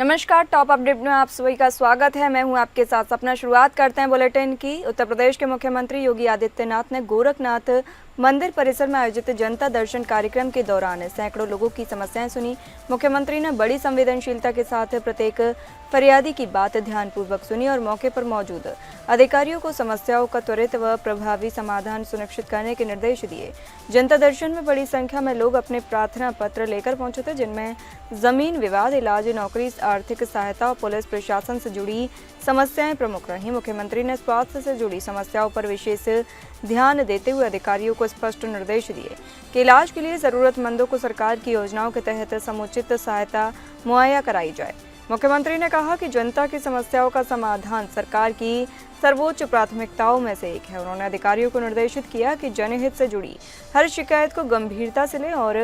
नमस्कार, top update में आप सभी का स्वागत है। मैं हूं आपके साथ सपना। शुरुआत करते हैं बुलेटिन की। उत्तर प्रदेश के मुख्यमंत्री योगी आदित्यनाथ ने गोरखनाथ मंदिर परिसर में आयोजित जनता दर्शन कार्यक्रम के दौरान सैकड़ों लोगों की समस्याएं सुनी। मुख्यमंत्री ने बड़ी संवेदनशीलता के साथ प्रत्येक फरियादी की बात ध्यानपूर्वक सुनी और मौके पर मौजूद अधिकारियों को समस्याओं का त्वरित व प्रभावी समाधान सुनिश्चित करने के निर्देश दिए। जनता दर्शन में बड़ी संख्या में लोग अपने प्रार्थना पत्र लेकर पहुंचे थे, जिनमें जमीन विवाद, इलाज, नौकरी, आर्थिक सहायता और पुलिस प्रशासन से जुड़ी समस्याएं प्रमुख रहीं। मुख्यमंत्री ने स्वास्थ्य से जुड़ी समस्याओं पर विशेष ध्यान देते हुए अधिकारियों को स्पष्ट निर्देश दिए कि इलाज के लिए जरूरतमंदों को सरकार की योजनाओं के तहत समुचित सहायता मुहैया कराई जाए। मुख्यमंत्री ने कहा कि जनता की समस्याओं का समाधान सरकार की सर्वोच्च प्राथमिकताओं में से एक है। उन्होंने अधिकारियों को निर्देशित किया कि जनहित से जुड़ी हर शिकायत को गंभीरता से लें और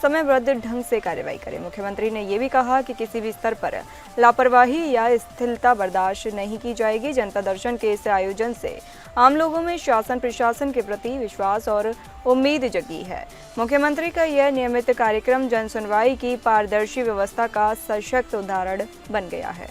समयबद्ध ढंग से कार्रवाई करें। मुख्यमंत्री ने ये भी कहा कि किसी भी स्तर पर लापरवाही या स्थिरता बर्दाश्त नहीं की जाएगी। जनता दर्शन के इस आयोजन से आम लोगों में शासन प्रशासन के प्रति विश्वास और उम्मीद जगी है। मुख्यमंत्री का यह नियमित कार्यक्रम जन सुनवाई की पारदर्शी व्यवस्था का सशक्त उदाहरण बन गया है।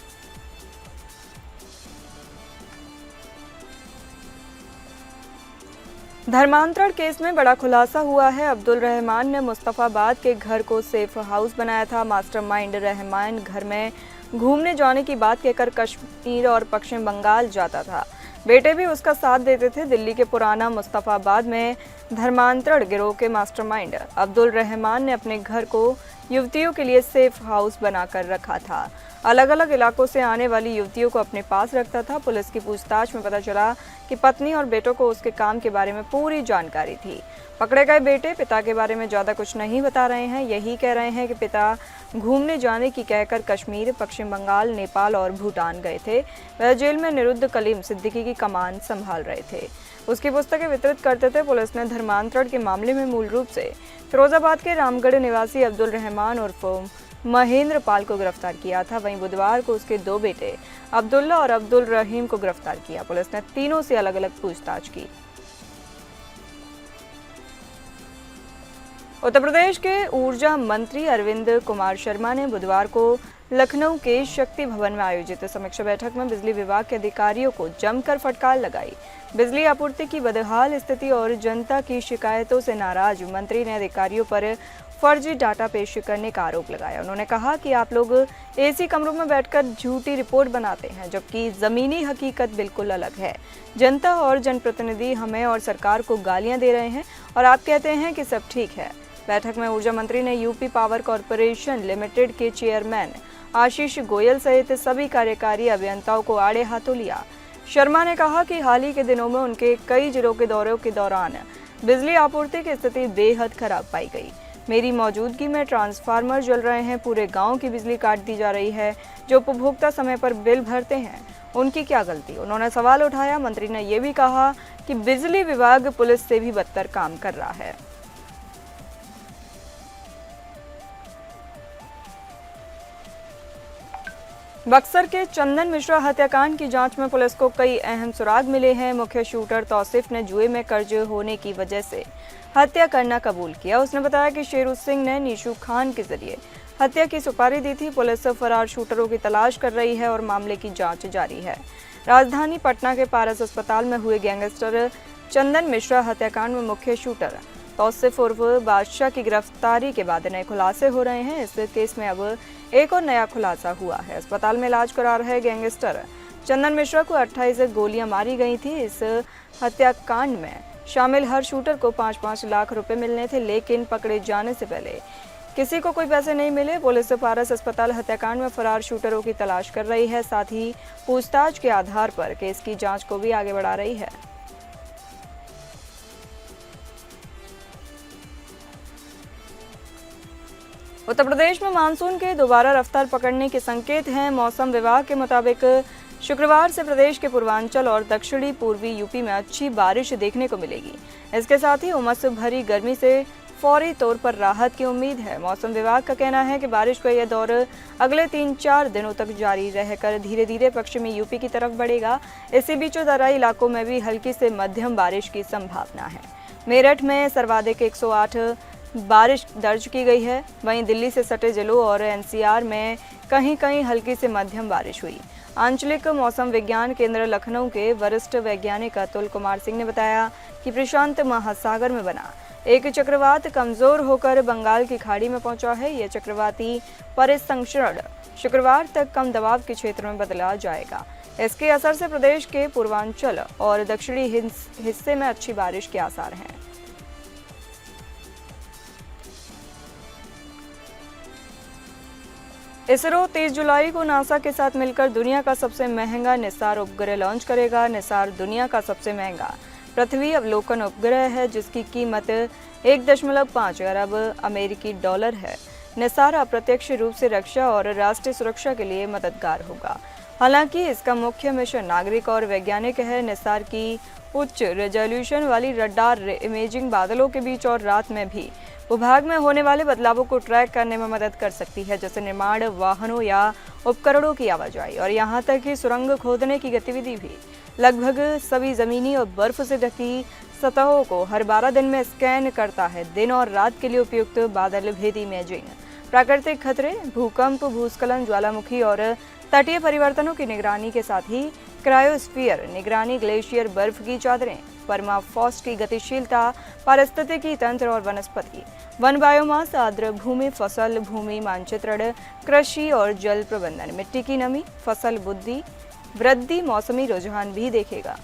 धर्मांतरण केस में बड़ा खुलासा हुआ है। अब्दुल रहमान ने मुस्तफाबाद के घर को सेफ हाउस बनाया था। मास्टरमाइंड रहमान घर में घूमने जाने की बात कहकर कश्मीर और पश्चिम बंगाल जाता था। बेटे भी उसका साथ देते थे। दिल्ली के पुराना मुस्तफाबाद में धर्मांतरण गिरोह के मास्टरमाइंड अब्दुल रहमान ने अपने घर को युवतियों के लिए सेफ हाउस बनाकर रखा था। अलग अलग इलाकों से आने वाली युवतियों को अपने पास रखता था। पुलिस की पूछताछ में पता चला कि पत्नी और बेटों को उसके काम के बारे में पूरी जानकारी थी। पकड़े गए बेटे पिता के बारे में ज़्यादा कुछ नहीं बता रहे हैं। यही कह रहे हैं कि पिता घूमने जाने की कहकर कश्मीर, पश्चिम बंगाल, नेपाल और भूटान गए थे। वह जेल में निरुद्ध कलीम सिद्दीकी की कमान संभाल रहे थे, उसकी पुस्तकें वितरित करते थे। पुलिस ने धर्मांतरण के मामले में मूल रूप से फिरोजाबाद के रामगढ़ निवासी अब्दुल रहमान उर्फ महेंद्र पाल को गिरफ्तार किया था। वहीं बुधवार को उसके दो बेटे अब्दुल्ला और अब्दुल रहीम को गिरफ्तार किया। पुलिस ने तीनों से अलग अलग पूछताछ की। उत्तर प्रदेश के ऊर्जा मंत्री अरविंद कुमार शर्मा ने बुधवार को लखनऊ के शक्ति भवन में आयोजित समीक्षा बैठक में बिजली विभाग के अधिकारियों को जमकर फटकार लगाई। बिजली आपूर्ति की बदहाल स्थिति और जनता की शिकायतों से नाराज मंत्री ने अधिकारियों पर फर्जी डाटा पेश करने का आरोप लगाया। उन्होंने कहा कि आप लोग एसी कमरों में बैठकर झूठी रिपोर्ट बनाते हैं, जबकि जमीनी हकीकत बिल्कुल अलग है। जनता और जनप्रतिनिधि हमें और सरकार को गालियां दे रहे हैं और आप कहते हैं कि सब ठीक है। बैठक में ऊर्जा मंत्री ने यूपी पावर कॉरपोरेशन लिमिटेड के चेयरमैन आशीष गोयल सहित सभी कार्यकारी अभियंताओं को आड़े हाथों लिया। शर्मा ने कहा कि हाल ही के दिनों में उनके कई जिलों के दौरों के दौरान बिजली आपूर्ति की स्थिति बेहद खराब पाई गई। मेरी मौजूदगी में ट्रांसफार्मर जल रहे हैं, पूरे गांव की बिजली काट दी जा रही है। जो उपभोक्ता समय पर बिल भरते हैं उनकी क्या गलती? उन्होंने सवाल उठाया। मंत्री ने यह भी कहा कि बिजली विभाग पुलिस से भी बदतर काम कर रहा है। बक्सर के चंदन मिश्रा हत्याकांड की जांच में पुलिस को कई अहम सुराग मिले हैं। मुख्य शूटर तौसीफ ने जुए में कर्ज होने की वजह से हत्या करना कबूल किया। उसने बताया कि शेरू सिंह ने नीशू खान के जरिए हत्या की सुपारी दी थी। पुलिस फरार शूटरों की तलाश कर रही है और मामले की जांच जारी है। राजधानी पटना के पारस अस्पताल में हुए गैंगस्टर चंदन मिश्रा हत्याकांड में मुख्य शूटर तौसीफ उर्फ बादशाह की गिरफ्तारी के बाद नए खुलासे हो रहे हैं। इस केस में अब एक और नया खुलासा हुआ है। अस्पताल में इलाज करा रहे गैंगस्टर चंदन मिश्रा को 28 गोलियां मारी गई थी। इस हत्याकांड में शामिल हर शूटर को 5-5 लाख रुपए मिलने थे, लेकिन पकड़े जाने से पहले किसी को कोई पैसे नहीं मिले। पुलिस पारस अस्पताल हत्याकांड में फरार शूटरों की तलाश कर रही है, साथ ही पूछताछ के आधार पर केस की जांच को भी आगे बढ़ा रही है। उत्तर प्रदेश में मानसून के दोबारा रफ्तार पकड़ने के संकेत हैं। मौसम विभाग के मुताबिक शुक्रवार से प्रदेश के पूर्वांचल और दक्षिणी पूर्वी यूपी में अच्छी बारिश देखने को मिलेगी। इसके साथ ही उमस भरी गर्मी से फौरी तौर पर राहत की उम्मीद है। मौसम विभाग का कहना है कि बारिश का यह दौर अगले 3-4 दिनों तक जारी रहकर धीरे धीरे पश्चिमी यूपी की तरफ बढ़ेगा। इसी बीच तराई इलाकों में भी हल्की से मध्यम बारिश की संभावना है। मेरठ में सर्वाधिक 108 बारिश दर्ज की गई है। वहीं दिल्ली से सटे जिलों और एनसीआर में कहीं कहीं हल्की से मध्यम बारिश हुई। आंचलिक मौसम विज्ञान केंद्र लखनऊ के वरिष्ठ वैज्ञानिक अतुल कुमार सिंह ने बताया कि प्रशांत महासागर में बना एक चक्रवात कमजोर होकर बंगाल की खाड़ी में पहुंचा है। यह चक्रवाती परिसंचरण शुक्रवार तक कम दबाव के क्षेत्र में बदला जाएगा। इसके असर से प्रदेश के पूर्वांचल और दक्षिणी हिस्से में अच्छी बारिश के आसार हैं। इसरो 23 जुलाई को नासा के साथ मिलकर दुनिया का सबसे महंगा निसार उपग्रह लॉन्च करेगा। निसार दुनिया का सबसे महंगा पृथ्वी अवलोकन उपग्रह है, जिसकी कीमत 1.5 अरब अमेरिकी डॉलर है। निसार अप्रत्यक्ष रूप से रक्षा और राष्ट्रीय सुरक्षा के लिए मददगार होगा। हालांकि इसका मुख्य मिशन नागरिक और वैज्ञानिक है। निसार की उच्च रेजोल्यूशन वाली रडार इमेजिंग बादलों के बीच और रात में भी भूभाग में होने वाले बदलावों को ट्रैक करने में मदद कर सकती है, जैसे निर्माण, वाहनों या उपकरणों की आवाजाही और यहां तक कि सुरंग खोदने की गतिविधि भी। लगभग सभी जमीनी और बर्फ से ढकी सतहों को हर 12 दिन में स्कैन करता है। दिन और रात के लिए उपयुक्त बादल भेदी इमेजिंग, प्राकृतिक खतरे, भूकंप, भूस्खलन, ज्वालामुखी और तटीय परिवर्तनों की निगरानी के साथ ही क्रायोस्फीयर निगरानी, ग्लेशियर, बर्फ की चादरें, परमाफ्रॉस्ट की गतिशीलता, पारिस्थितिकी तंत्र और वनस्पति, वन बायोमास, आर्द्र भूमि, फसल भूमि मानचित्रण, कृषि और जल प्रबंधन, मिट्टी की नमी, फसल वृद्धि, मौसमी रुझान भी देखेगा।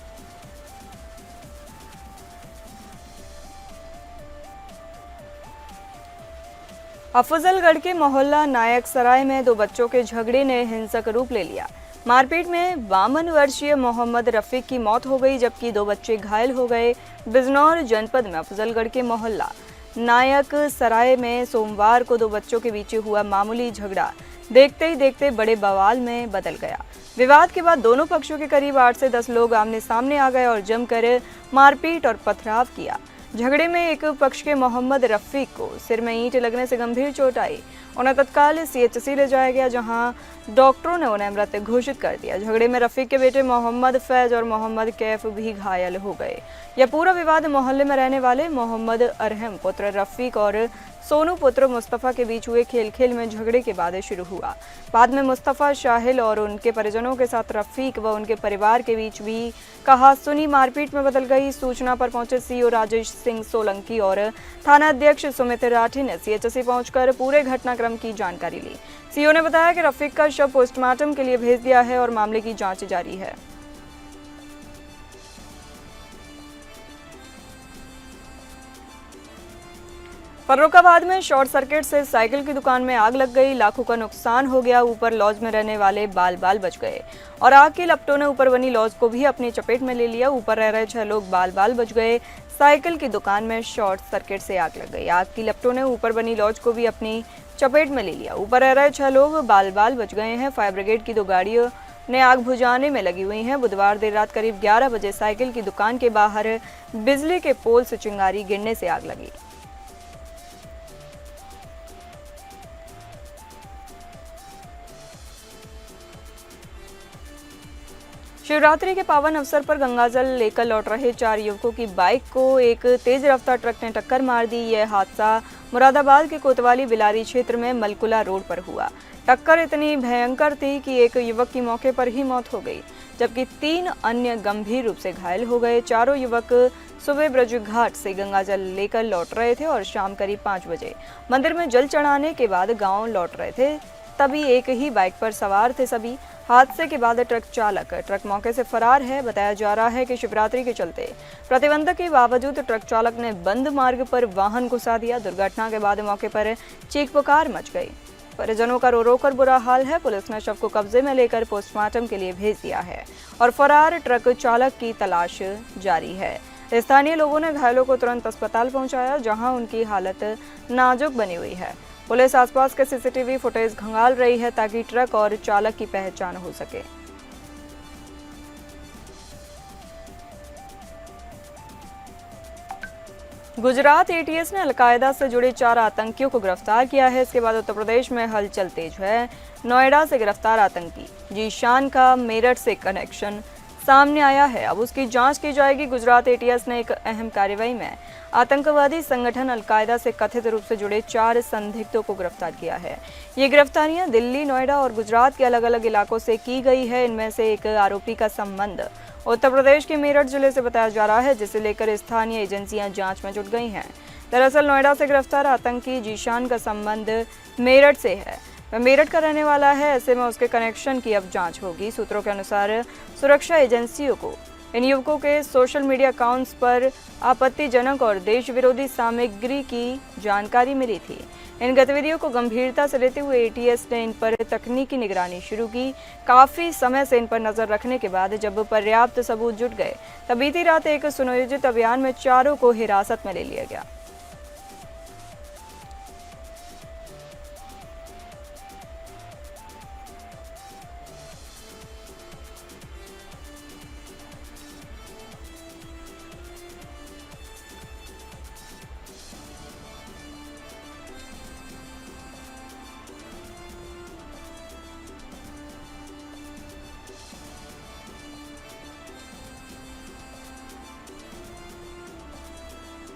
अफजलगढ़ के मोहल्ला नायक सराय में 2 बच्चों के झगड़े ने हिंसक रूप ले लिया। मारपीट में 52 वर्षीय मोहम्मद रफीक की मौत हो गई, जबकि 2 बच्चे घायल हो गए। बिजनौर जनपद में अफजलगढ़ के मोहल्ला नायक सराय में सोमवार को 2 बच्चों के बीच हुआ मामूली झगड़ा देखते ही देखते बड़े बवाल में बदल गया। विवाद के बाद दोनों पक्षों के करीब 8 से 10 लोग आमने सामने आ गए और जमकर मारपीट और पथराव किया। झगड़े में एक पक्ष के मोहम्मद रफीक को सिर में ईंट लगने से गंभीर चोट आई। उन्हें तत्काल सीएचसी ले जाया गया, जहां डॉक्टरों ने उन्हें मृत घोषित कर दिया। झगड़े में रफीक के बेटे मोहम्मद फैज और मोहम्मद कैफ भी घायल हो गए। यह पूरा विवाद मोहल्ले में रहने वाले मोहम्मद अरहम पुत्र रफीक और सोनू पुत्र मुस्तफ़ा के बीच हुए खेल में झगड़े के बाद शुरू हुआ। बाद में मुस्तफ़ा, शाहिल और उनके परिजनों के साथ रफीक व उनके परिवार के बीच भी कहासुनी मारपीट में बदल गई। सूचना पर पहुंचे सीओ राजेश सिंह सोलंकी और थाना अध्यक्ष सुमित राठी ने सीएचसी पहुंचकर पूरे घटनाक्रम की जानकारी ली। सीओ ने बताया कि रफीक का शव पोस्टमार्टम के लिए भेज दिया है और मामले की जांच जारी है। फर्रुखाबाद में शॉर्ट सर्किट से साइकिल की दुकान में आग लग गई। लाखों का नुकसान हो गया। ऊपर लॉज में रहने वाले बाल बच गए और आग की लपटों ने ऊपर बनी लॉज को भी अपनी चपेट में ले लिया। ऊपर रह रहे 6 लोग बाल बच गए। साइकिल की दुकान में शॉर्ट सर्किट से आग लग गई। आग की लपटों ने ऊपर बनी लॉज को भी अपनी चपेट में ले लिया। ऊपर रह रहे 6 लोग बाल बच गए हैं। फायर ब्रिगेड की 2 गाड़ियों ने आग बुझाने में लगी हुई हैं। बुधवार देर रात करीब 11 बजे साइकिल की दुकान के बाहर बिजली के पोल से चिंगारी गिरने से आग लगी। शिवरात्रि के पावन अवसर पर गंगाजल लेकर लौट रहे 4 युवकों की बाइक को एक तेज रफ्तार ट्रक ने टक्कर मार दी। यह हादसा मुरादाबाद के कोतवाली बिलारी क्षेत्र में मलकुला रोड पर हुआ। टक्कर इतनी भयंकर थी कि एक युवक की मौके पर ही मौत हो गई, जबकि 3 अन्य गंभीर रूप से घायल हो गए। चारों युवक सुबह ब्रज घाट से गंगाजल लेकर लौट रहे थे और शाम करीब 5 बजे मंदिर में जल चढ़ाने के बाद गाँव लौट रहे थे। तभी एक ही बाइक पर सवार थे सभी। हादसे के बाद ट्रक मौके से फरार है। बताया जा रहा है कि शिवरात्रि के चलते प्रतिबंध के बावजूद ट्रक चालक ने बंद मार्ग पर वाहन घुसा दिया। दुर्घटना के बाद मौके पर चीख पुकार मच गई। परिजनों का रो कर बुरा हाल है। पुलिस ने शव को कब्जे में लेकर पोस्टमार्टम के लिए भेज दिया है और फरार ट्रक चालक की तलाश जारी है। स्थानीय लोगों ने घायलों को तुरंत अस्पताल पहुंचाया, जहां उनकी हालत नाजुक बनी हुई है। पुलिस आसपास के सीसीटीवी फुटेज खंगाल रही है ताकि ट्रक और चालक की पहचान हो सके। गुजरात एटीएस ने अलकायदा से जुड़े 4 आतंकियों को गिरफ्तार किया है। इसके बाद उत्तर प्रदेश में हलचल तेज है। नोएडा से गिरफ्तार आतंकी जीशान का मेरठ से कनेक्शन सामने आया है। अब उसकी जांच की जाएगी। गुजरात एटीएस ने एक अहम कार्रवाई में आतंकवादी संगठन अलकायदा से कथित रूप से जुड़े 4 संदिग्धों को गिरफ्तार किया है। ये गिरफ्तारियां दिल्ली, नोएडा और गुजरात के अलग अलग इलाकों से की गई है। इनमें से एक आरोपी का संबंध उत्तर प्रदेश के मेरठ जिले से बताया जा रहा है, जिसे लेकर स्थानीय एजेंसियां जांच में जुट गई हैं। दरअसल नोएडा से गिरफ्तार आतंकी जीशान का संबंध मेरठ से है। वह मेरठ का रहने वाला है, ऐसे में उसके कनेक्शन की अब जांच होगी। सूत्रों के अनुसार सुरक्षा एजेंसियों को इन युवकों के सोशल मीडिया अकाउंट्स पर आपत्तिजनक और देश विरोधी सामग्री की जानकारी मिली थी। इन गतिविधियों को गंभीरता से लेते हुए एटीएस ने इन पर तकनीकी निगरानी शुरू की। काफी समय से इन पर नजर रखने के बाद जब पर्याप्त सबूत जुट गए, तब बीती रात एक सुनियोजित अभियान में चारों को हिरासत में ले लिया गया।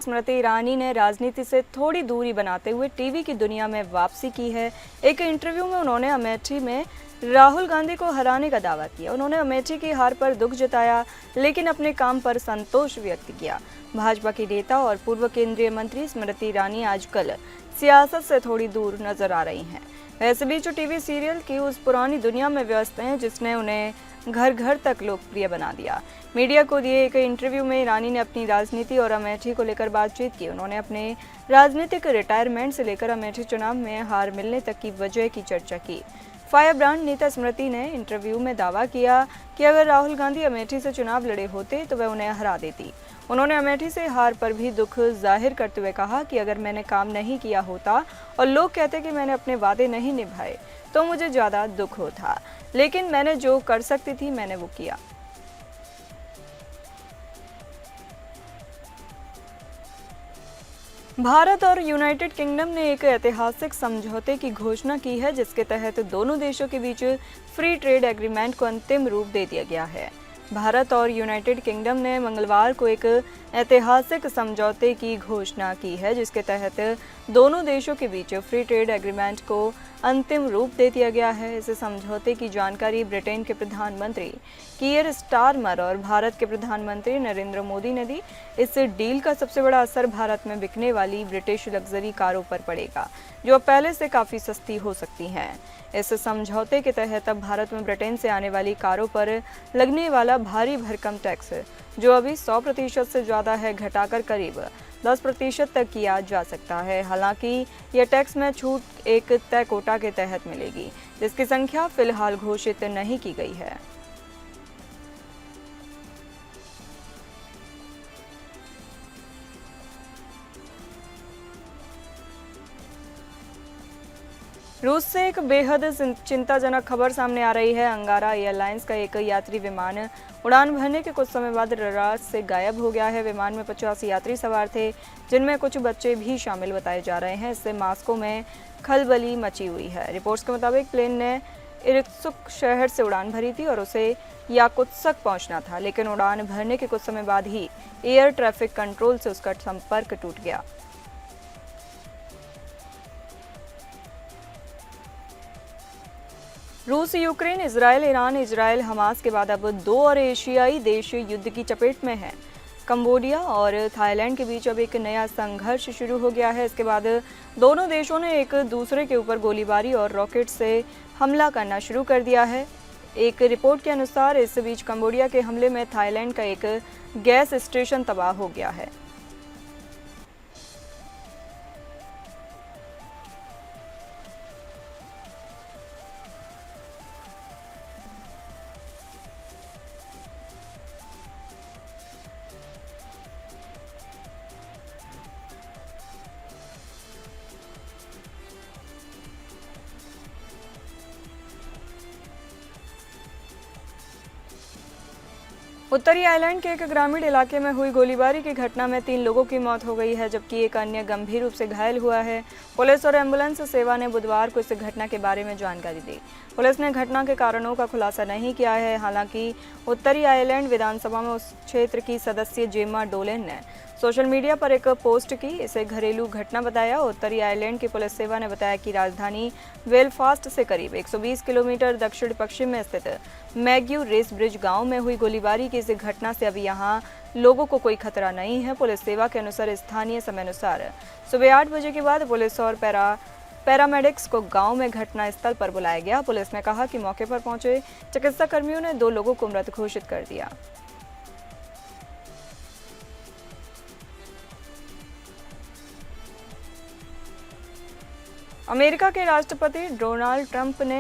स्मृति ईरानी ने राजनीति से थोड़ी दूरी बनाते हुए टीवी की दुनिया में वापसी की है। एक इंटरव्यू में उन्होंने अमेठी में राहुल गांधी को हराने का दावा किया। उन्होंने अमेठी की हार पर दुख जताया, लेकिन अपने काम पर संतोष व्यक्त किया। भाजपा की नेता और पूर्व केंद्रीय मंत्री स्मृति ईरानी आजकल सियासत से थोड़ी दूर नजर आ रही हैं। वैसे बीच टीवी सीरियल की उस पुरानी दुनिया में व्यस्त हैं जिसने उन्हें घर घर तक लोकप्रिय बना दिया। मीडिया को दिए एक इंटरव्यू में ईरानी ने अपनी राजनीति और अमेठी को लेकर बातचीत की। उन्होंने अपने राजनीतिक रिटायरमेंट से लेकर अमेठी चुनाव में हार मिलने तक की वजह की चर्चा की। फायर ब्रांड नेता स्मृति ने इंटरव्यू में दावा किया कि अगर राहुल गांधी अमेठी से चुनाव लड़े होते तो वह उन्हें हरा देती। उन्होंने अमेठी से हार पर भी दुख जाहिर करते हुए कहा कि अगर मैंने काम नहीं किया होता और लोग कहते कि मैंने अपने वादे नहीं निभाए तो मुझे ज़्यादा दुख होता, लेकिन मैंने जो कर सकती थी मैंने वो किया। भारत और यूनाइटेड किंगडम ने एक ऐतिहासिक समझौते की घोषणा की है, जिसके तहत दोनों देशों के बीच फ्री ट्रेड एग्रीमेंट को अंतिम रूप दे दिया गया है। भारत और यूनाइटेड किंगडम ने मंगलवार को एक ऐतिहासिक समझौते की घोषणा की है, जिसके तहत दोनों देशों के बीच फ्री ट्रेड एग्रीमेंट को अंतिम रूप दे दिया गया है। इस समझौते की जानकारी ब्रिटेन के प्रधानमंत्री कीयर स्टारमर और भारत के प्रधानमंत्री नरेंद्र मोदी ने दी। इस डील का सबसे बड़ा असर भारत में बिकने वाली ब्रिटिश लग्जरी कारों पर पड़ेगा, जो अब पहले से काफ़ी सस्ती हो सकती हैं। इस समझौते के तहत अब भारत में ब्रिटेन से आने वाली कारों पर लगने वाला भारी भरकम टैक्स, जो अभी 100% से ज़्यादा है, घटाकर करीब 10% तक किया जा सकता है। हालांकि यह टैक्स में छूट एक तय कोटा के तहत मिलेगी, जिसकी संख्या फिलहाल घोषित नहीं की गई है। रूस से एक बेहद चिंताजनक खबर सामने आ रही है। अंगारा एयरलाइंस का एक यात्री विमान उड़ान भरने के कुछ समय बाद रडार से गायब हो गया है। विमान में 50 यात्री सवार थे, जिनमें कुछ बच्चे भी शामिल बताए जा रहे हैं। इससे मॉस्को में खलबली मची हुई है। रिपोर्ट्स के मुताबिक प्लेन ने इर्कुत्स्क शहर से उड़ान भरी थी और उसे याकुत्स्क पहुंचना था, लेकिन उड़ान भरने के कुछ समय बाद ही एयर ट्रैफिक कंट्रोल से उसका संपर्क टूट गया। रूस, Ukraine, Israel, Iran, Israel, Hamas के बाद अब 2 और एशियाई देश युद्ध की चपेट में हैं। कंबोडिया और थाईलैंड के बीच अब एक नया संघर्ष शुरू हो गया है। इसके बाद दोनों देशों ने एक दूसरे के ऊपर गोलीबारी और रॉकेट से हमला करना शुरू कर दिया है। एक रिपोर्ट के अनुसार इस बीच कंबोडिया के हमले में थाईलैंड का एक गैस स्टेशन तबाह हो गया है। उत्तरी आयरलैंड के एक ग्रामीण इलाके में हुई गोलीबारी की घटना में 3 लोगों की मौत हो गई है, जबकि एक अन्य गंभीर रूप से घायल हुआ है। पुलिस और एम्बुलेंस सेवा ने बुधवार को इस घटना के बारे में जानकारी दी। पुलिस ने घटना के कारणों का खुलासा नहीं किया है। हालांकि उत्तरी आयरलैंड विधानसभा में उस क्षेत्र की सदस्य जेमा डोलेन ने सोशल मीडिया पर एक पोस्ट की। इसे घरेलू घटना बताया। उत्तरी आयरलैंड की पुलिस सेवा ने बताया कि राजधानी बेलफास्ट से करीब 120 किलोमीटर दक्षिण पश्चिम में स्थित मैग्यू रेस ब्रिज गांव में हुई गोलीबारी की इस घटना से अभी यहां लोगों को कोई खतरा नहीं है। पुलिस सेवा के अनुसार स्थानीय समय अनुसार सुबह 8 बजे के बाद पुलिस और पैरामेडिक्स को गांव में घटना स्थल पर बुलाया गया। पुलिस ने कहा कि मौके पर पहुंचे चिकित्सा कर्मियों ने 2 लोगों को मृत घोषित कर दिया। अमेरिका के राष्ट्रपति डोनाल्ड ट्रंप ने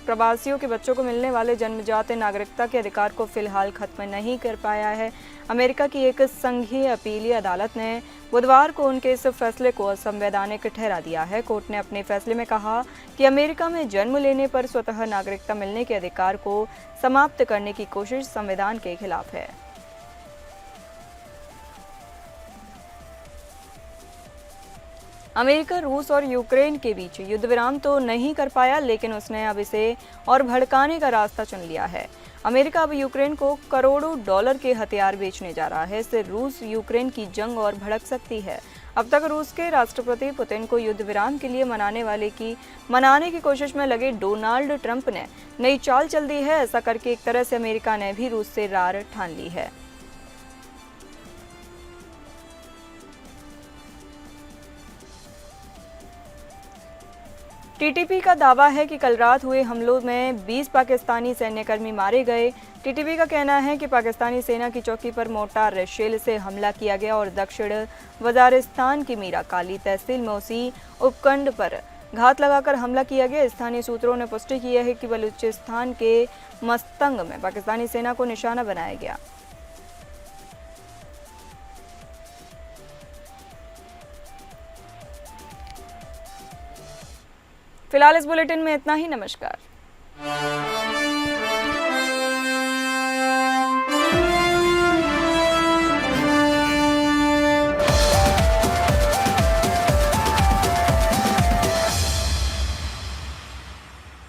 प्रवासियों के बच्चों को मिलने वाले जन्मजात नागरिकता के अधिकार को फिलहाल खत्म नहीं कर पाया है। अमेरिका की एक संघीय अपीलीय अदालत ने बुधवार को उनके इस फैसले को असंवैधानिक ठहरा दिया है। कोर्ट ने अपने फैसले में कहा कि अमेरिका में जन्म लेने पर स्वतः नागरिकता मिलने के अधिकार को समाप्त करने की कोशिश संविधान के खिलाफ है। अमेरिका रूस और यूक्रेन के बीच युद्ध विराम तो नहीं कर पाया, लेकिन उसने अब इसे और भड़काने का रास्ता चुन लिया है। अमेरिका अब यूक्रेन को करोड़ों डॉलर के हथियार बेचने जा रहा है। इससे रूस यूक्रेन की जंग और भड़क सकती है। अब तक रूस के राष्ट्रपति पुतिन को युद्ध विराम के लिए मनाने की कोशिश में लगे डोनाल्ड ट्रंप ने नई चाल चल दी है। ऐसा करके एक तरह से अमेरिका ने भी रूस से रार ठान ली है। टीटीपी का दावा है कि कल रात हुए हमलों में 20 पाकिस्तानी सैन्यकर्मी मारे गए। टीटीपी का कहना है कि पाकिस्तानी सेना की चौकी पर मोर्टार शेल से हमला किया गया और दक्षिण वजारिस्तान की मीरा काली तहसील में उसी उपखंड पर घात लगाकर हमला किया गया। स्थानीय सूत्रों ने पुष्टि की है कि बलूचिस्तान के मस्तंग में पाकिस्तानी सेना को निशाना बनाया गया। फिलहाल इस बुलेटिन में इतना ही। नमस्कार।